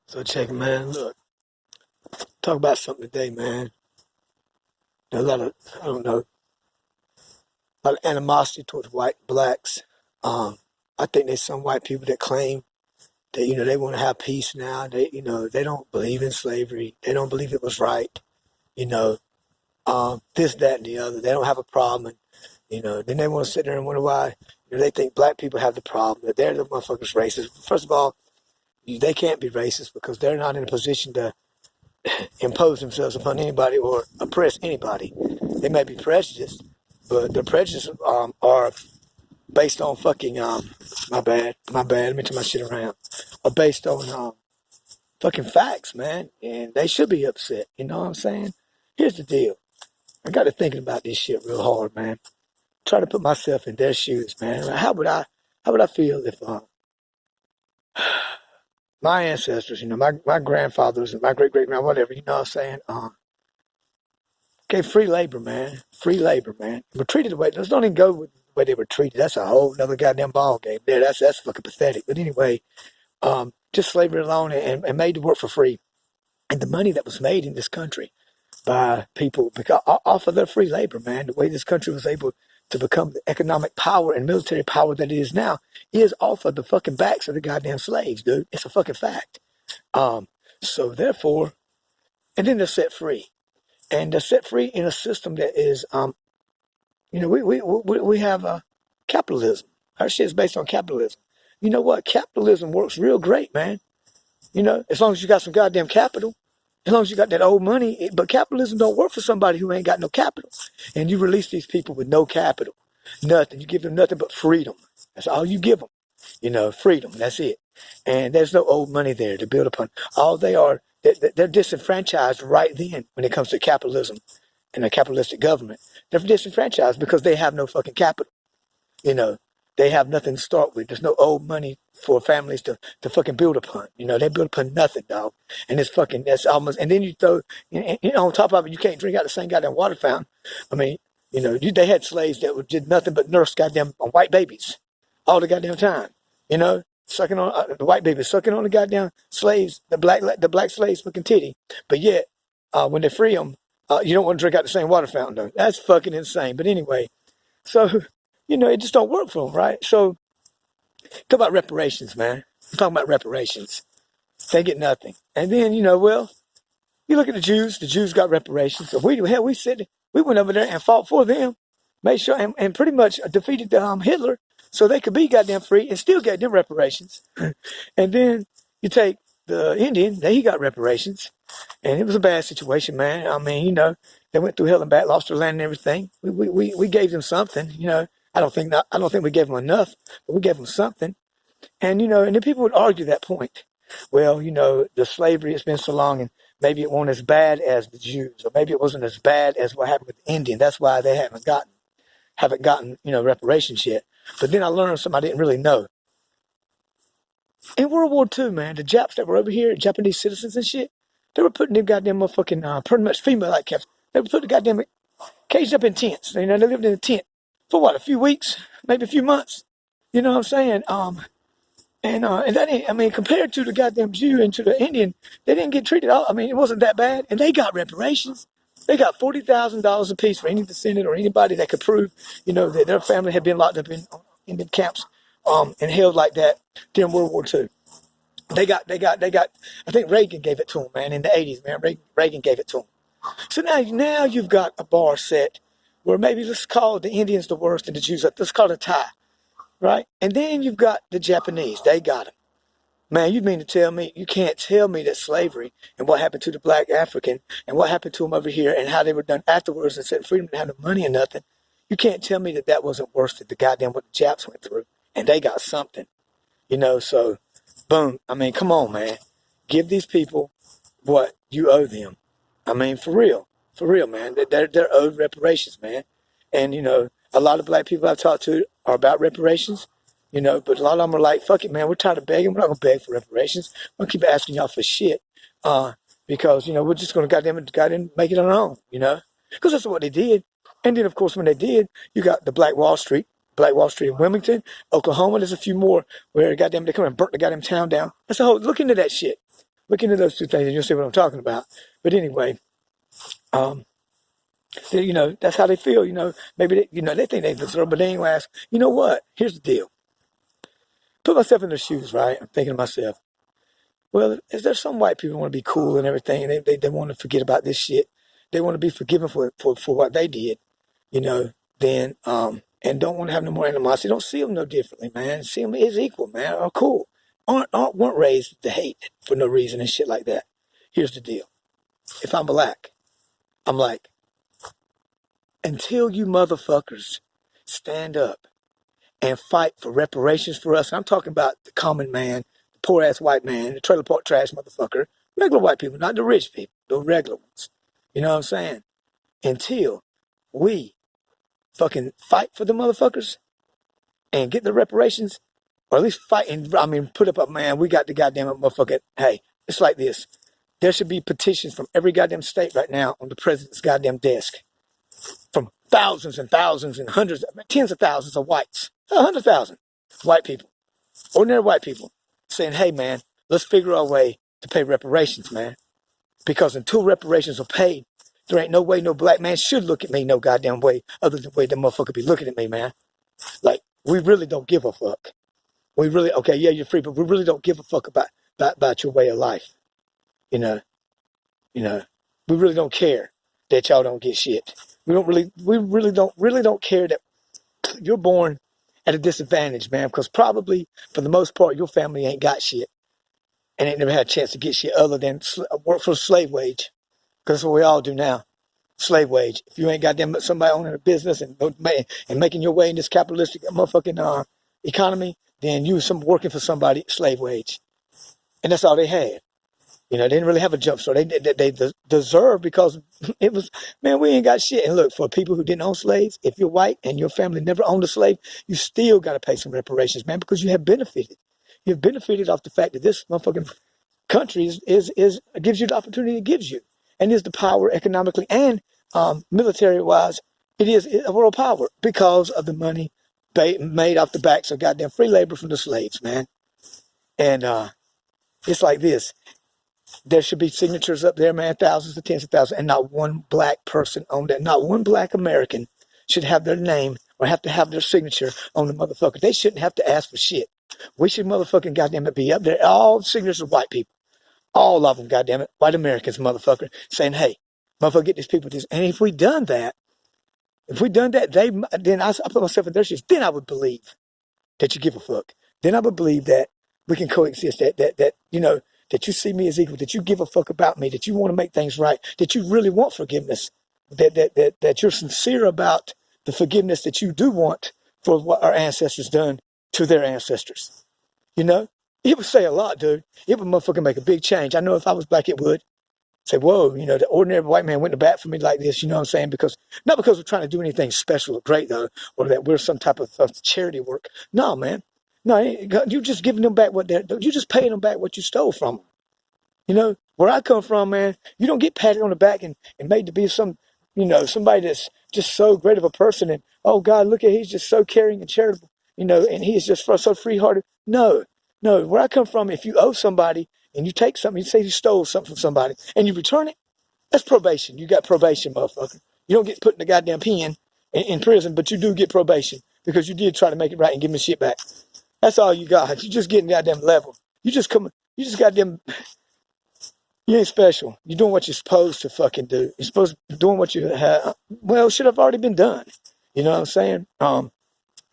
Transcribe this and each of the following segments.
So check, man. Look, talk about something today, man. There's a lot of, I don't know, a lot of animosity towards white blacks. I think there's some white people that claim that they want to have peace now. They don't believe in slavery. They don't believe it was right. You know, this, that, and the other. They don't have a problem. And, then they want to sit there and wonder why. They think black people have the problem. That they're the motherfuckers racist. First of all, they can't be racist because they're not in a position to impose themselves upon anybody or oppress anybody. They may be prejudiced, but their prejudices are based on fucking my bad, let me turn my shit around. Are based on fucking facts, man, and they should be upset. You know what I'm saying? Here's the deal. I got to thinking about this shit real hard, man. Try to put myself in their shoes, man. How would I feel if my ancestors, my grandfathers and my great grand whatever, you know what I'm saying? Gave free labor, man. Free labor, man. We're treated the way, let's don't even go with the way they were treated. That's a whole nother goddamn ball game there. That's fucking pathetic. But anyway, just slavery alone and made to work for free. And the money that was made in this country by people because off of their free labor, man, the way this country was able to become the economic power and military power that it is now is off of the fucking backs of the goddamn slaves, dude. It's a fucking fact. So therefore, and then they're set free. And they're set free in a system that is, we have capitalism. Our shit is based on capitalism. You know what? Capitalism works real great, man. As long as you got some goddamn capital, as long as you got that old money. But capitalism don't work for somebody who ain't got no capital. And you release these people with no capital, nothing. You give them nothing but freedom. That's all you give them. Freedom. That's it. And there's no old money there to build upon. All they are, they're disenfranchised right then when it comes to capitalism and a capitalistic government. They're disenfranchised because they have no fucking capital. They have nothing to start with. There's no old money for families to fucking build upon. They build upon nothing, dog. And that's almost, and then you throw, on top of it, you can't drink out the same goddamn water fountain. I mean, they had slaves that did nothing but nurse goddamn white babies all the goddamn time. Sucking on the white babies, sucking on the goddamn slaves, the black slaves fucking titty. But yet, when they free them, you don't want to drink out the same water fountain, though. That's fucking insane. But anyway, so, it just don't work for them, right? So, talk about reparations, man. I'm talking about reparations. They get nothing. And then, well, you look at the Jews. The Jews got reparations. So we went over there and fought for them, made sure, and pretty much defeated Hitler so they could be goddamn free and still get them reparations. And then you take the Indian, he got reparations. And it was a bad situation, man. I mean, they went through hell and back, lost their land and everything. We gave them something, I don't think we gave them enough, but we gave them something. And, and then people would argue that point. Well, the slavery has been so long and maybe it wasn't as bad as the Jews, or maybe it wasn't as bad as what happened with the Indian. That's why they haven't gotten, reparations yet. But then I learned something I didn't really know. In World War II, man, the Japs that were over here, Japanese citizens and shit, they were putting them goddamn motherfucking, pretty much female-like caps. They would put the goddamn caged up in tents. They lived in a tent for what, a few weeks, maybe a few months. You know what I'm saying? And that ain't, I mean, compared to the goddamn Jew and to the Indian, they didn't get treated all. I mean, it wasn't that bad, and they got reparations. They got $40,000 apiece for any descendant or anybody that could prove, that their family had been locked up in the camps, and held like that during World War II. They got. I think Reagan gave it to them, man, in the '80s, man. Reagan gave it to them. So now you've got a bar set where maybe let's call the Indians the worst and the Jews, let's call it a tie, right? And then you've got the Japanese. They got them. Man, you mean to tell me, you can't tell me that slavery and what happened to the black African and what happened to them over here and how they were done afterwards and set freedom to have no money or nothing. You can't tell me that wasn't worse than the goddamn what the Japs went through. And they got something, so boom. I mean, come on, man. Give these people what you owe them. I mean, for real, man. They're owed reparations, man. And, a lot of black people I've talked to are about reparations, but a lot of them are like, fuck it, man. We're tired of begging. We're not going to beg for reparations. We're going to keep asking y'all for shit because, we're just going to goddamn make it on our own, because that's what they did. And then, of course, when they did, you got the Black Wall Street in Wilmington, Oklahoma. There's a few more where goddamn they come and burnt the goddamn town down. That's the whole. Look into that shit. Look into those two things and you'll see what I'm talking about. But anyway, that's how they feel. Maybe they think they deserve, but they ain't gonna ask. You know what? Here's the deal. Put myself in their shoes, right? I'm thinking to myself, well, is there some white people who want to be cool and everything, and they want to forget about this shit? They want to be forgiven for what they did, then and don't want to have no more animosity. Don't see them no differently, man. See them as equal, man. Or cool. Weren't raised to hate for no reason and shit like that. Here's the deal. If I'm black, I'm like, until you motherfuckers stand up and fight for reparations for us. I'm talking about the common man, the poor ass white man, the trailer park trash motherfucker, regular white people, not the rich people, the regular ones. You know what I'm saying? Until we fucking fight for the motherfuckers and get the reparations, or at least fight and put up, man, we got the goddamn motherfucker. Hey, it's like this. There should be petitions from every goddamn state right now on the president's goddamn desk from thousands and thousands and hundreds, tens of thousands of whites, 100,000 white people, ordinary white people, saying, hey, man, let's figure out a way to pay reparations, man. Because until reparations are paid, there ain't no way no black man should look at me no goddamn way other than the way the motherfucker be looking at me, man. Like, we really don't give a fuck. We really, okay, yeah, you're free, but we really don't give a fuck about your way of life. You know, we really don't care that y'all don't get shit. We really don't care that you're born at a disadvantage, man, because probably for the most part, your family ain't got shit and ain't never had a chance to get shit other than work for slave wage. Because that's what we all do now. Slave wage. If you ain't got somebody owning a business and making your way in this capitalistic motherfucking economy, then you working for somebody, slave wage. And that's all they had. They didn't really have a jump start. They deserve because it was, man, we ain't got shit. And look, for people who didn't own slaves, if you're white and your family never owned a slave, you still got to pay some reparations, man, because you have benefited. You've benefited off the fact that this motherfucking country is gives you the opportunity it gives you, and is the power economically and military wise. It is a world power because of the money made off the backs of goddamn free labor from the slaves, man. And it's like this. There should be signatures up there, man, thousands of tens of thousands, and not one black person on that. Not one black American should have their name or have to have their signature on the motherfucker. They shouldn't have to ask for shit. We should motherfucking goddamn it be up there. All signatures of white people. All of them, goddamn it. White Americans, motherfucker, saying, hey, motherfucker, get these people this. And if we done that, then I put myself in their shoes, then I would believe that you give a fuck. Then I would believe that we can coexist, that you see me as equal, that you give a fuck about me, that you want to make things right, that you really want forgiveness, that you're sincere about the forgiveness that you do want for what our ancestors done to their ancestors. It would say a lot, dude. It would motherfucking make a big change. I know if I was black, it would. Say, whoa, the ordinary white man went to bat for me like this, you know what I'm saying? Not because we're trying to do anything special or great, though, or that we're some type of charity work. No, man. No, you just giving them back you just paying them back what you stole from them. Where I come from, man, you don't get patted on the back and made to be somebody that's just so great of a person. And, oh, God, look he's just so caring and charitable, and he's just so free-hearted. No, where I come from, if you owe somebody and you take something, you say you stole something from somebody and you return it, that's probation. You got probation, motherfucker. You don't get put in the goddamn pen in prison, but you do get probation because you did try to make it right and give me shit back. That's all you got. You just getting goddamn level. You just goddamn, you ain't special. You're doing what you're supposed to fucking do. You're supposed to be doing what you should have already been done. You know what I'm saying?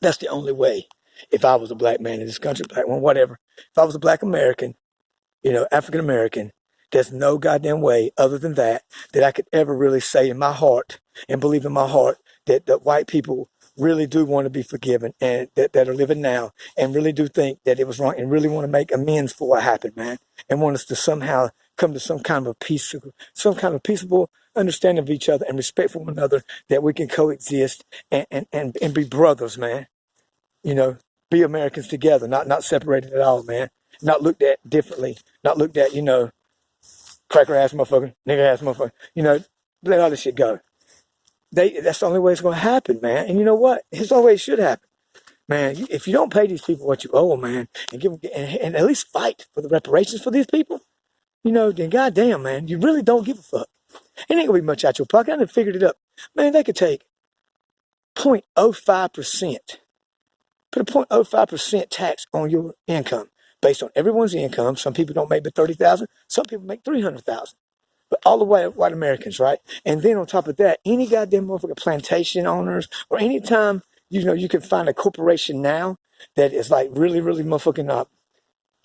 That's the only way. If I was a black man in this country, black one, whatever. If I was a black American, African American, there's no goddamn way other than that I could ever really say in my heart and believe in my heart that white people really do want to be forgiven and that are living now and really do think that it was wrong and really want to make amends for what happened, man, and want us to somehow come to some kind of peaceable understanding of each other and respect for one another, that we can coexist and be brothers, man. Be Americans together, not separated at all, man. Not looked at differently, not looked at, cracker ass motherfucker, nigga ass motherfucker, let all this shit go. That's the only way it's going to happen, man. And you know what? It's the only way it should happen. Man, if you don't pay these people what you owe them, man, and give them, and at least fight for the reparations for these people, then goddamn, man, you really don't give a fuck. It ain't gonna be much out your pocket. I done figured it up. Man, they could take 0.05%, put a 0.05% tax on your income based on everyone's income. Some people don't make but 30,000. Some people make 300,000. But all the white Americans, right? And then on top of that, any goddamn motherfucking plantation owners, or any time, you can find a corporation now that is like really, really motherfucking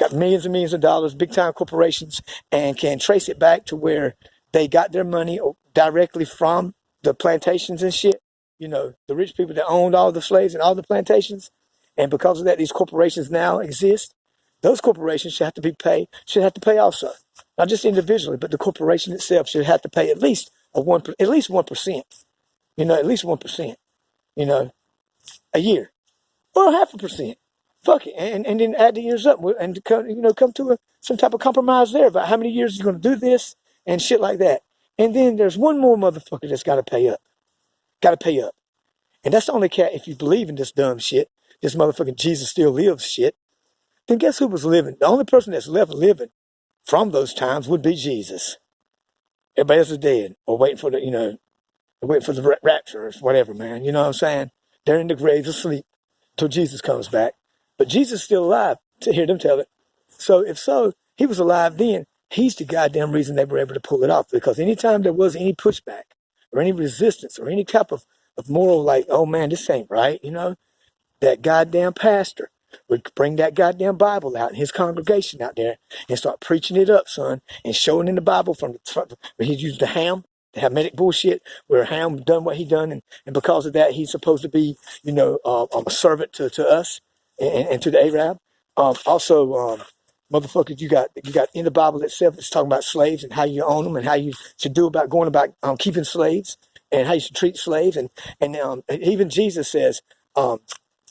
got millions and millions of dollars, big time corporations, and can trace it back to where they got their money directly from the plantations and shit. The rich people that owned all the slaves and all the plantations. And because of that, these corporations now exist. Those corporations should have to pay also. Not just individually, but the corporation itself should have to pay at least 1%, at least 1%, at least 1%, a year, or 0.5%. Fuck it, and then add the years up and come to some type of compromise there about how many years you're going to do this and shit like that. And then there's one more motherfucker that's got to pay up, and that's the only cat. If you believe in this dumb shit, this motherfucking Jesus still lives shit, then guess who was living? The only person that's left living from those times would be Jesus. Everybody else is dead or waiting for the rapture or whatever, man. You know what I'm saying? They're in the graves asleep till Jesus comes back. But Jesus is still alive, to hear them tell it. So if so, he was alive then. He's the goddamn reason they were able to pull it off. Because anytime there was any pushback or any resistance or any type of moral, like, oh man, this ain't right, that goddamn pastor would bring that goddamn Bible out and his congregation out there and start preaching it up, son, and showing in the Bible from the front. He used the Hamitic bullshit, where Ham done what he done, and because of that, he's supposed to be, a servant to us and to the Arab. Also, motherfuckers, you got in the Bible itself, it's talking about slaves and how you own them and how you should do about going about keeping slaves and how you should treat slaves, and even Jesus says,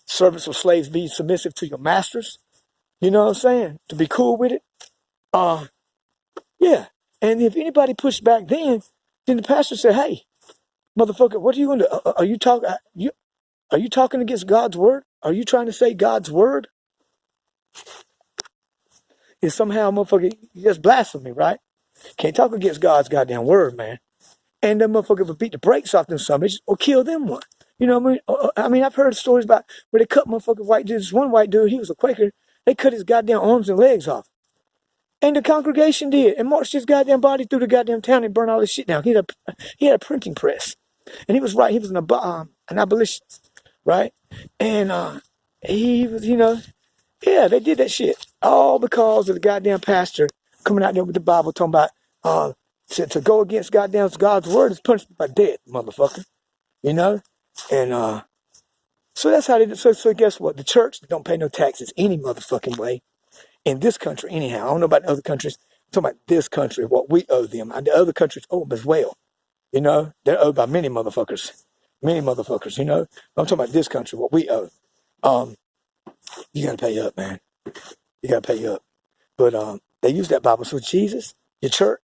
servants or slaves, be submissive to your masters. You know what I'm saying? To be cool with it. Yeah. And if anybody pushed back then the pastor said, hey, motherfucker, what are you going to do? Are you talking against God's word? Are you trying to say God's word is somehow, motherfucker, just blasphemy, right? Can't talk against God's goddamn word, man. And that motherfucker would beat the brakes off them somebody or kill them one. You know what I mean? I mean, I've heard stories about where they cut motherfucking white dudes. One white dude, he was a Quaker. They cut his goddamn arms and legs off. And the congregation did. And marched his goddamn body through the goddamn town and burned all this shit down. He had a printing press. And he was right. He was an abolitionist, right? And he was, yeah, they did that shit. All because of the goddamn pastor coming out there with the Bible talking about to go against goddamn God's word is punishment by death, motherfucker. And so that's how they do. So guess what? The church don't pay no taxes any motherfucking way in this country anyhow. I don't know about the other countries. I'm talking about this country, what we owe them. And the other countries owe them as well. They're owed by many motherfuckers. I'm talking about this country, what we owe. You gotta pay up, man. You gotta pay up. But they use that Bible. So Jesus, your church,